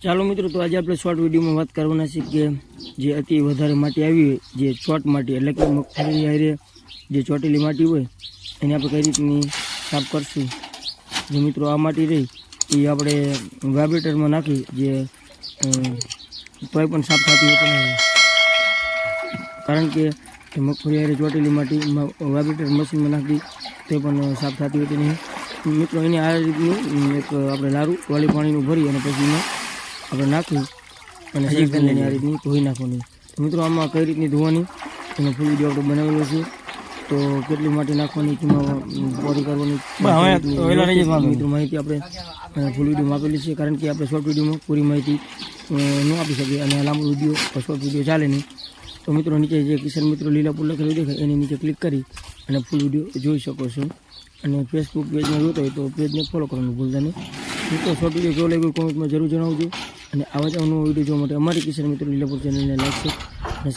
ચાલો મિત્રો, તો આજે આપણે શોર્ટ વિડીયોમાં વાત કરવાના છે કે જે અતિ વધારે માટી આવી હોય, જે ચોટ માટી એટલે કે મગફળી હારે જે ચોટેલી માટી હોય એને આપણે કઈ રીતની સાફ કરશું. જે મિત્રો આ માટી રહી એ આપણે વાઇબ્રેટરમાં નાખી જે તોય પણ સાફ થતી હોતી નથી, કારણ કે મગફળી હારે ચોટેલી માટી વાઇબ્રેટર મશીનમાં નાખી તે પણ સાફ થતી હોતી નહીં. મિત્રો એને આ રીતનું એક આપણે લારું વાલી પાણીનું ભરી અને પછી એને આપણે નાખી અને આ રીતની ધોઈ નાખવાની. મિત્રો આમાં કઈ રીતની ધોવાની એનો ફૂલ વિડીયો આપણે બનાવેલો છે. તો કેટલી માટી નાખવાની, તેમાં પોરી કરવાની મિત્રો માહિતી આપણે ફૂલ વિડીયોમાં આપેલી છે, કારણ કે આપણે શોર્ટ વિડીયોમાં પૂરી માહિતી ન આપી શકીએ અને લાંબો વિડીયો શોર્ટ વિડીયો ચાલે નહીં. તો મિત્રો નીચે જે કિસાન મિત્રો લીલાપુર લખેલું દેખાય એની નીચે ક્લિક કરી અને ફૂલ વિડીયો જોઈ શકો છો. અને ફેસબુક પેજમાં જોતો હોય તો પેજને ફોલો કરવાનું ભૂલતા નહીં. મિત્રો શોર્ટ વિડીયો કેવો લાગ્યો કોમેન્ટમાં જરૂર જણાવજો અને આવા જ અવનવો વિડીયો જોવા માટે અમારી કિસાન મિત્રો લીલાપુર ચેનલને લાઈક છે અને